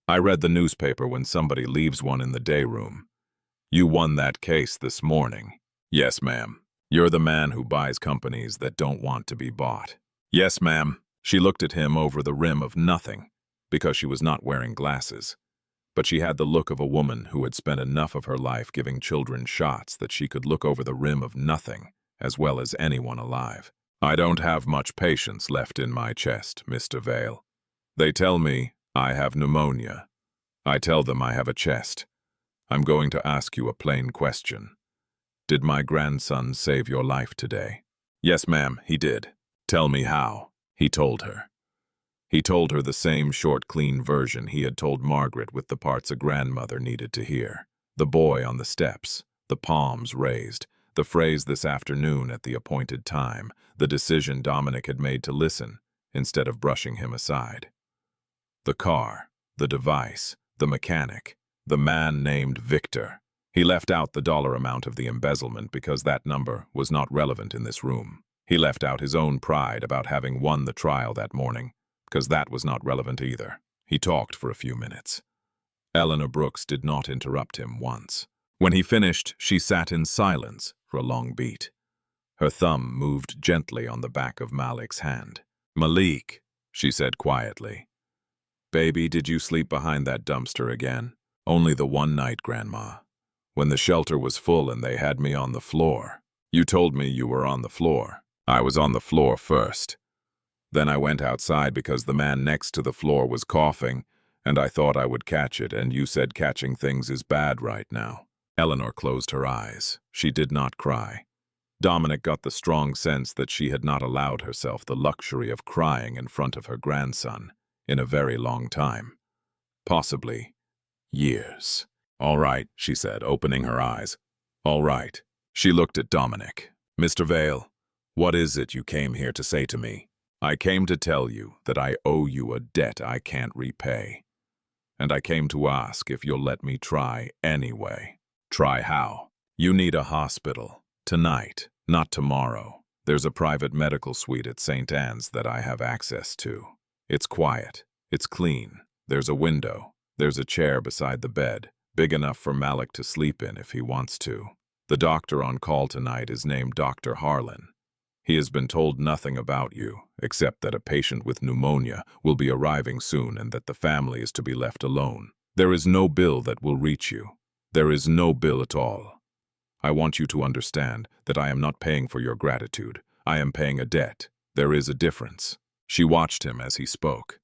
I read the newspaper when somebody leaves one in the day room. You won that case this morning." "Yes, ma'am." "You're the man who buys companies that don't want to be bought." "Yes, ma'am." She looked at him over the rim of nothing. because she was not wearing glasses. But she had the look of a woman who had spent enough of her life giving children shots that she could look over the rim of nothing as well as anyone alive. "I don't have much patience left in my chest, Mr. Vale. They tell me I have pneumonia. I tell them I have a chest. I'm going to ask you a plain question. Did my grandson save your life today?" "Yes, ma'am, he did." "Tell me how," he told her. He told her the same short, clean version he had told Margaret, with the parts a grandmother needed to hear. The boy on the steps, the palms raised, the phrase "this afternoon at the appointed time," the decision Dominic had made to listen instead of brushing him aside. The car, the device, the mechanic, the man named Victor. He left out the dollar amount of the embezzlement because that number was not relevant in this room. He left out his own pride about having won the trial that morning, because that was not relevant either. He talked for a few minutes. Eleanor Brooks did not interrupt him once. When he finished, she sat in silence for a long beat. Her thumb moved gently on the back of Malik's hand. "Malik," she said quietly. "Baby, did you sleep behind that dumpster again?" "Only the one night, Grandma. When the shelter was full and they had me on the floor." "You told me you were on the floor." "I was on the floor first. Then I went outside because the man next to the floor was coughing, and I thought I would catch it, and you said catching things is bad right now." Eleanor closed her eyes. She did not cry. Dominic got the strong sense that she had not allowed herself the luxury of crying in front of her grandson in a very long time. Possibly years. "All right," she said, opening her eyes. "All right." She looked at Dominic. "Mr. Vale, what is it you came here to say to me?" "I came to tell you that I owe you a debt I can't repay. And I came to ask if you'll let me try anyway." "Try how?" "You need a hospital. Tonight, not tomorrow. There's a private medical suite at St. Anne's that I have access to. It's quiet. It's clean. There's a window. There's a chair beside the bed, big enough for Malik to sleep in if he wants to. The doctor on call tonight is named Dr. Harlan. He has been told nothing about you, except that a patient with pneumonia will be arriving soon and that the family is to be left alone. There is no bill that will reach you. There is no bill at all. I want you to understand that I am not paying for your gratitude. I am paying a debt. There is a difference." She watched him as he spoke.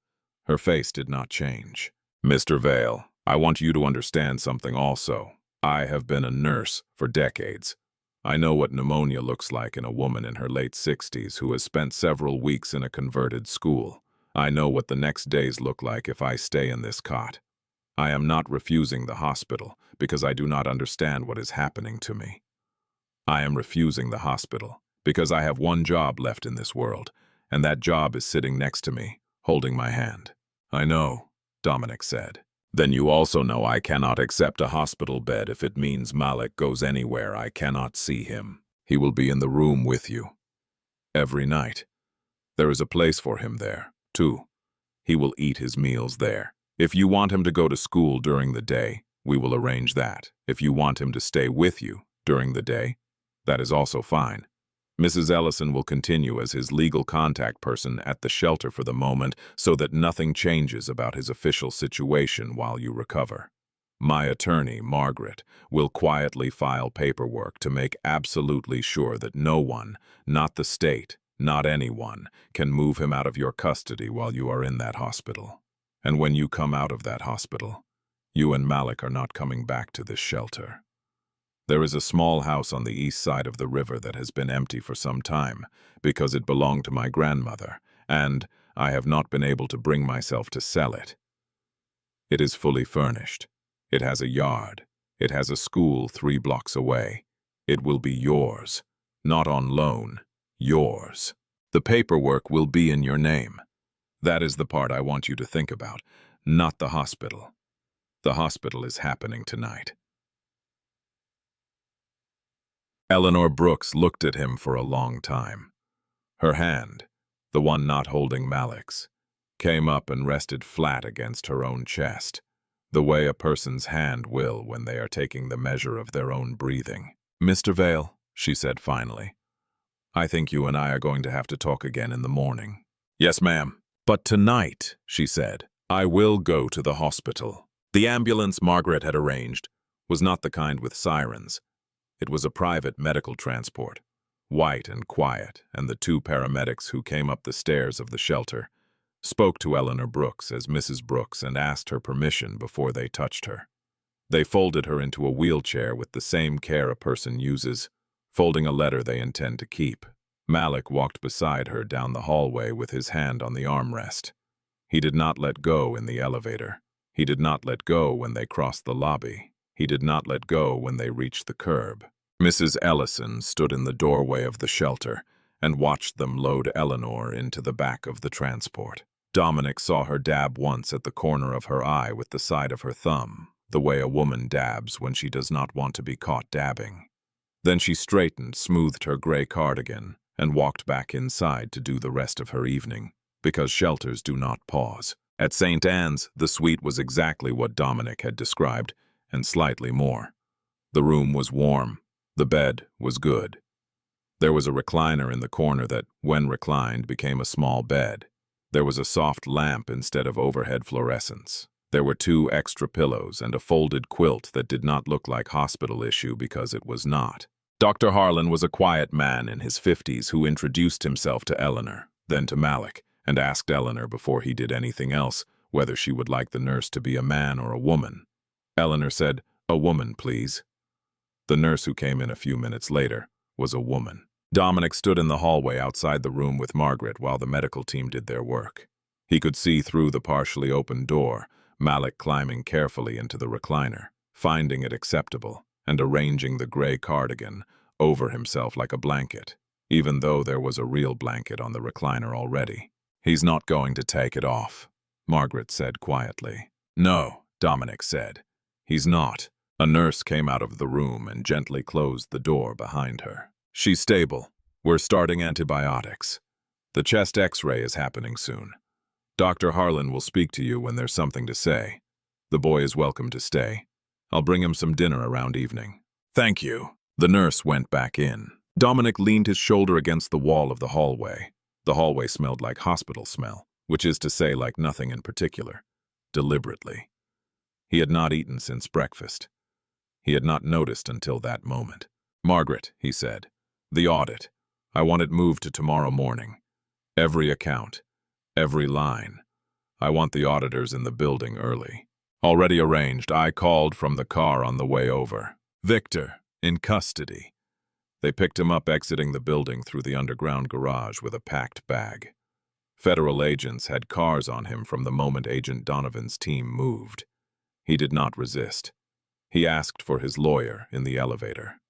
Her face did not change. "Mr. Vale, I want you to understand something also. I have been a nurse for decades. I know what pneumonia looks like in a woman in her late 60s who has spent several weeks in a converted school. I know what the next days look like if I stay in this cot. I am not refusing the hospital because I do not understand what is happening to me. I am refusing the hospital because I have one job left in this world, and that job is sitting next to me, holding my hand." "I know," Dominic said. "Then you also know I cannot accept a hospital bed if it means Malik goes anywhere I cannot see him. He will be in the room with you. Every night. There is a place for him there, too. He will eat his meals there. If you want him to go to school during the day, we will arrange that. If you want him to stay with you during the day, that is also fine. Mrs. Ellison will continue as his legal contact person at the shelter for the moment so that nothing changes about his official situation while you recover. My attorney, Margaret, will quietly file paperwork to make absolutely sure that no one, not the state, not anyone, can move him out of your custody while you are in that hospital. And when you come out of that hospital, you and Malik are not coming back to this shelter. There is a small house on the east side of the river that has been empty for some time because it belonged to my grandmother, and I have not been able to bring myself to sell it. It is fully furnished. It has a yard. It has a school 3 blocks away. It will be yours, not on loan, yours. The paperwork will be in your name. That is the part I want you to think about, not the hospital. The hospital is happening tonight." Eleanor Brooks looked at him for a long time. Her hand, the one not holding Malik's, came up and rested flat against her own chest, the way a person's hand will when they are taking the measure of their own breathing. "Mr. Vale," she said finally, "I think you and I are going to have to talk again in the morning." "Yes, ma'am." "But tonight," she said, I will go to the hospital. The ambulance Margaret had arranged was not the kind with sirens. It was a private medical transport, white and quiet, and the two paramedics who came up the stairs of the shelter spoke to Eleanor Brooks as Mrs. Brooks and asked her permission before they touched her. They folded her into a wheelchair with the same care a person uses, folding a letter they intend to keep. Malik walked beside her down the hallway with his hand on the armrest. He did not let go in the elevator. He did not let go when they crossed the lobby. He did not let go when they reached the curb. Mrs. Ellison stood in the doorway of the shelter and watched them load Eleanor into the back of the transport. Dominic saw her dab once at the corner of her eye with the side of her thumb, the way a woman dabs when she does not want to be caught dabbing. Then she straightened, smoothed her gray cardigan, and walked back inside to do the rest of her evening, because shelters do not pause. At St. Anne's, the suite was exactly what Dominic had described, and slightly more. The room was warm. The bed was good. There was a recliner in the corner that, when reclined, became a small bed. There was a soft lamp instead of overhead fluorescence. There were 2 extra pillows and a folded quilt that did not look like hospital issue because it was not. Dr. Harlan was a quiet man in his 50s who introduced himself to Eleanor, then to Malik, and asked Eleanor before he did anything else whether she would like the nurse to be a man or a woman. Eleanor said, "A woman, please." The nurse who came in a few minutes later was a woman. Dominic stood in the hallway outside the room with Margaret while the medical team did their work. He could see through the partially open door, Malik climbing carefully into the recliner, finding it acceptable, and arranging the gray cardigan over himself like a blanket, even though there was a real blanket on the recliner already. "He's not going to take it off," Margaret said quietly. "No," Dominic said. "He's not." A nurse came out of the room and gently closed the door behind her. "She's stable. We're starting antibiotics. The chest X-ray is happening soon. Dr. Harlan will speak to you when there's something to say. The boy is welcome to stay. I'll bring him some dinner around evening." "Thank you." The nurse went back in. Dominic leaned his shoulder against the wall of the hallway. The hallway smelled like hospital smell, which is to say like nothing in particular. Deliberately. He had not eaten since breakfast. He had not noticed until that moment. "Margaret," he said, "the audit. I want it moved to tomorrow morning. Every account. Every line. I want the auditors in the building early." "Already arranged. I called from the car on the way over." "Victor, in custody." They picked him up exiting the building through the underground garage with a packed bag. Federal agents had cars on him from the moment Agent Donovan's team moved. He did not resist. He asked for his lawyer in the elevator.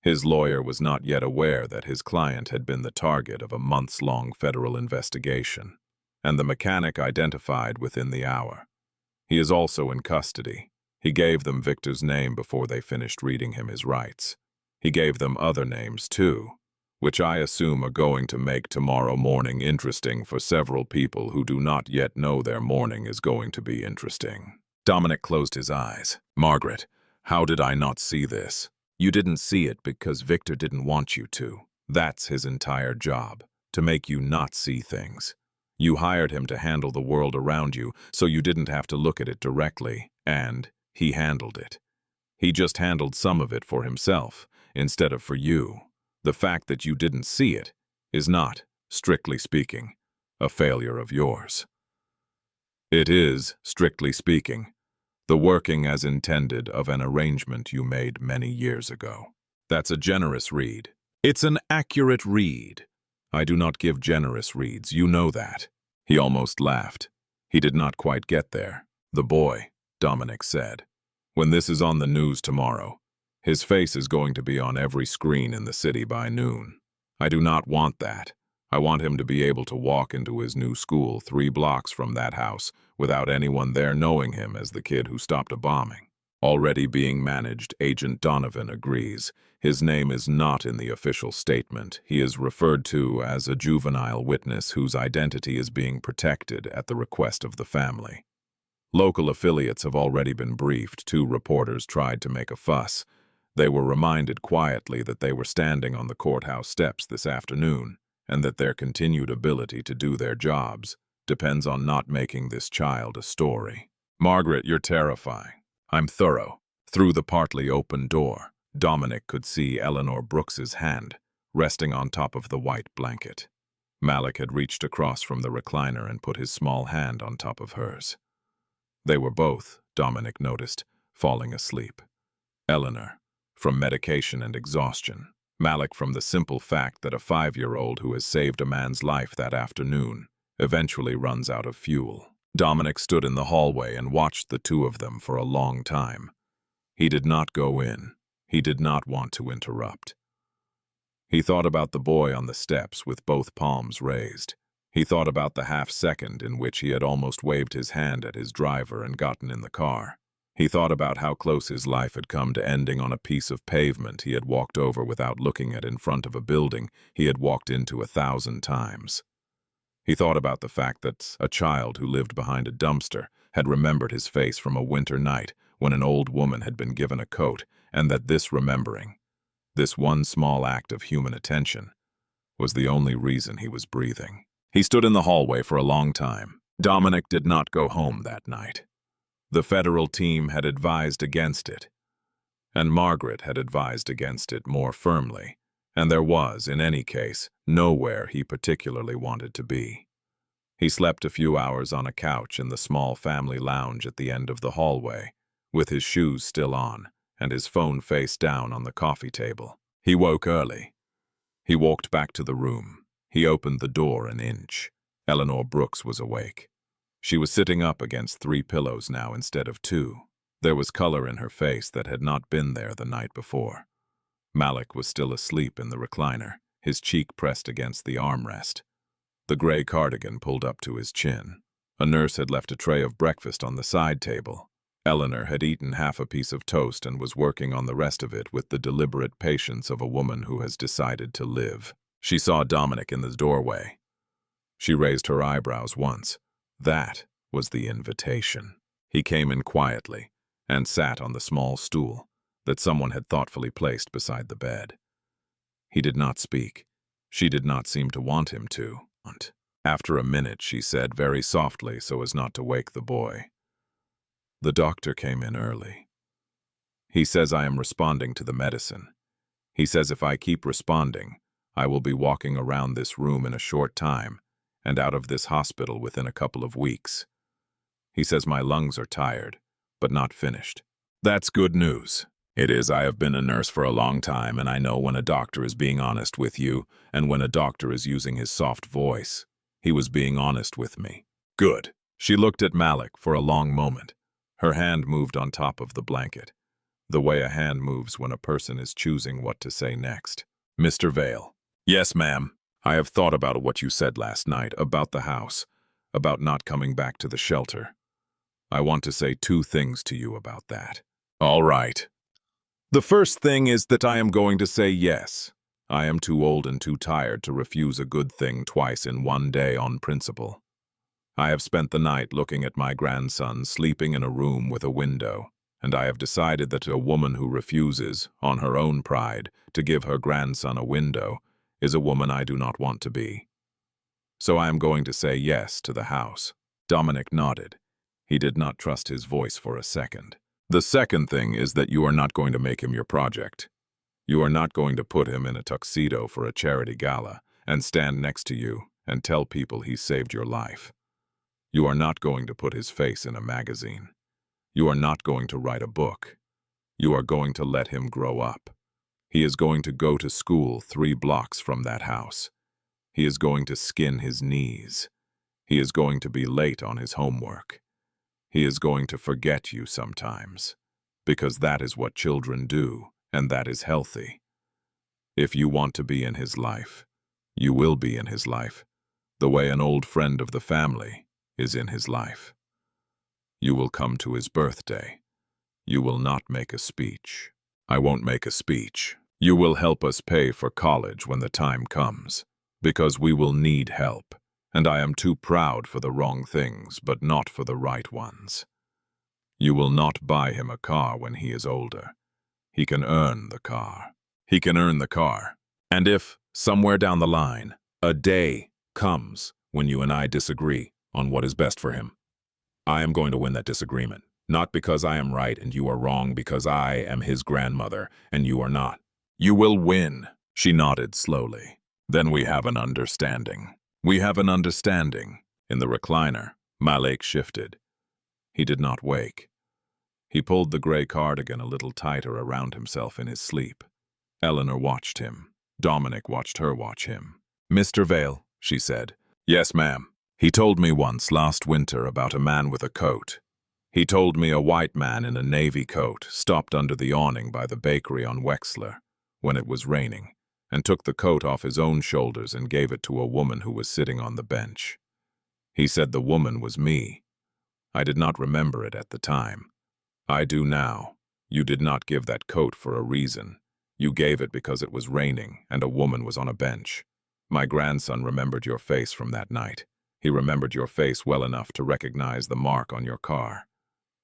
His lawyer was not yet aware that his client had been the target of a months-long federal investigation, and the mechanic identified within the hour. He is also in custody. He gave them Victor's name before they finished reading him his rights. He gave them other names, too, which I assume are going to make tomorrow morning interesting for several people who do not yet know their morning is going to be interesting. Dominic closed his eyes. "Margaret, how did I not see this?" "You didn't see it because Victor didn't want you to. That's his entire job, to make you not see things. You hired him to handle the world around you, so you didn't have to look at it directly, and he handled it. He just handled some of it for himself, instead of for you. The fact that you didn't see it is not, strictly speaking, a failure of yours. It is, strictly speaking, the working as intended of an arrangement you made many years ago." That's a generous read. It's an accurate read. I do not give generous reads, you know that. He almost laughed. He did not quite get there. "The boy," Dominic said. "When this is on the news tomorrow, his face is going to be on every screen in the city by noon. I do not want that. I want him to be able to walk into his new school 3 blocks from that house without anyone there knowing him as the kid who stopped a bombing. Already being managed, Agent Donovan agrees. His name is not in the official statement. He is referred to as a juvenile witness whose identity is being protected at the request of the family. Local affiliates have already been briefed. 2 reporters tried to make a fuss. They were reminded quietly that they were standing on the courthouse steps this afternoon, and that their continued ability to do their jobs depends on not making this child a story. Margaret, you're terrifying. I'm thorough. Through the partly open door, Dominic could see Eleanor Brooks's hand resting on top of the white blanket. Malik had reached across from the recliner and put his small hand on top of hers. They were both, Dominic noticed, falling asleep. Eleanor, from medication and exhaustion. Malik from the simple fact that a 5-year-old who has saved a man's life that afternoon eventually runs out of fuel. Dominic stood in the hallway and watched the two of them for a long time. He did not go in. He did not want to interrupt. He thought about the boy on the steps with both palms raised. He thought about the half-second in which he had almost waved his hand at his driver and gotten in the car. He thought about how close his life had come to ending on a piece of pavement he had walked over without looking at in front of a building he had walked into 1,000 times. He thought about the fact that a child who lived behind a dumpster had remembered his face from a winter night when an old woman had been given a coat, and that this remembering, this one small act of human attention, was the only reason he was breathing. He stood in the hallway for a long time. Dominic did not go home that night. The federal team had advised against it, and Margaret had advised against it more firmly, and there was, in any case, nowhere he particularly wanted to be. He slept a few hours on a couch in the small family lounge at the end of the hallway, with his shoes still on and his phone face down on the coffee table. He woke early. He walked back to the room. He opened the door an inch. Eleanor Brooks was awake. She was sitting up against 3 pillows now instead of 2. There was color in her face that had not been there the night before. Malik was still asleep in the recliner, his cheek pressed against the armrest. The gray cardigan pulled up to his chin. A nurse had left a tray of breakfast on the side table. Eleanor had eaten half a piece of toast and was working on the rest of it with the deliberate patience of a woman who has decided to live. She saw Dominic in the doorway. She raised her eyebrows once. That was the invitation. He came in quietly and sat on the small stool that someone had thoughtfully placed beside the bed. He did not speak. She did not seem to want him to. After a minute, she said very softly so as not to wake the boy, "The doctor came in early. He says I am responding to the medicine. He says if I keep responding, I will be walking around this room in a short time and out of this hospital within a couple of weeks. He says my lungs are tired, but not finished." That's good news. It is. I have been a nurse for a long time, and I know when a doctor is being honest with you and when a doctor is using his soft voice. He was being honest with me. Good. She looked at Malik for a long moment. Her hand moved on top of the blanket, the way a hand moves when a person is choosing what to say next. Mr. Vale. Yes, ma'am. I have thought about what you said last night, about the house, about not coming back to the shelter. I want to say 2 things to you about that. All right. The first thing is that I am going to say yes. I am too old and too tired to refuse a good thing twice in one day on principle. I have spent the night looking at my grandson sleeping in a room with a window, and I have decided that a woman who refuses, on her own pride, to give her grandson a window is a woman I do not want to be. So I am going to say yes to the house. Dominic nodded. He did not trust his voice for a second. The second thing is that you are not going to make him your project. You are not going to put him in a tuxedo for a charity gala and stand next to you and tell people he saved your life. You are not going to put his face in a magazine. You are not going to write a book. You are going to let him grow up. He is going to go to school 3 blocks from that house. He is going to skin his knees. He is going to be late on his homework. He is going to forget you sometimes, because that is what children do, and that is healthy. If you want to be in his life, you will be in his life, the way an old friend of the family is in his life. You will come to his birthday. You will not make a speech. I won't make a speech. You will help us pay for college when the time comes, because we will need help. And I am too proud for the wrong things, but not for the right ones. You will not buy him a car when he is older. He can earn the car. He can earn the car. And if, somewhere down the line, a day comes when you and I disagree on what is best for him. I am going to win that disagreement, not because I am right and you are wrong, because I am his grandmother and you are not. You will win, she nodded slowly. Then we have an understanding. We have an understanding. In the recliner, Malik shifted. He did not wake. He pulled the gray cardigan a little tighter around himself in his sleep. Eleanor watched him. Dominic watched her watch him. "Mr. Vale," she said. "Yes, ma'am. He told me once last winter about a man with a coat. He told me a white man in a navy coat stopped under the awning by the bakery on Wexler when it was raining and took the coat off his own shoulders and gave it to a woman who was sitting on the bench. He said the woman was me. I did not remember it at the time. I do now. You did not give that coat for a reason. You gave it because it was raining and a woman was on a bench. My grandson remembered your face from that night. He remembered your face well enough to recognize the mark on your car.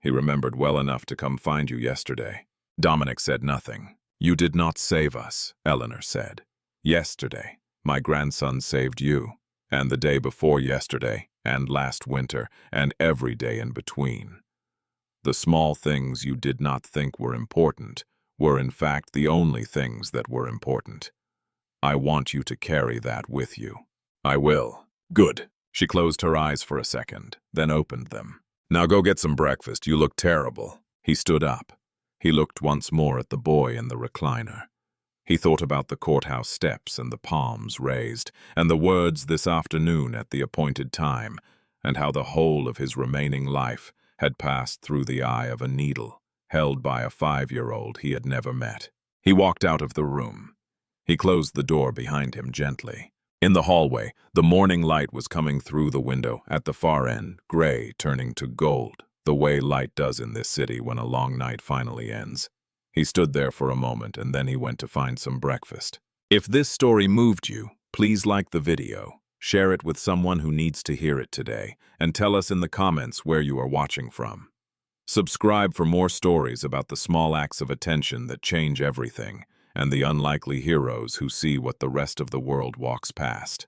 He remembered well enough to come find you yesterday." Dominic said nothing. "You did not save us," Eleanor said. "Yesterday, my grandson saved you, and the day before yesterday, and last winter, and every day in between. The small things you did not think were important were in fact the only things that were important. I want you to carry that with you." "I will." "Good." She closed her eyes for a second, then opened them. "Now go get some breakfast. You look terrible." He stood up. He looked once more at the boy in the recliner. He thought about the courthouse steps and the palms raised, and the words "this afternoon at the appointed time," and how the whole of his remaining life had passed through the eye of a needle, held by a 5-year-old he had never met. He walked out of the room. He closed the door behind him gently. In the hallway, the morning light was coming through the window at the far end, gray turning to gold, the way light does in this city when a long night finally ends. He stood there for a moment and then he went to find some breakfast. If this story moved you, please like the video, share it with someone who needs to hear it today, and tell us in the comments where you are watching from. Subscribe for more stories about the small acts of attention that change everything, and the unlikely heroes who see what the rest of the world walks past.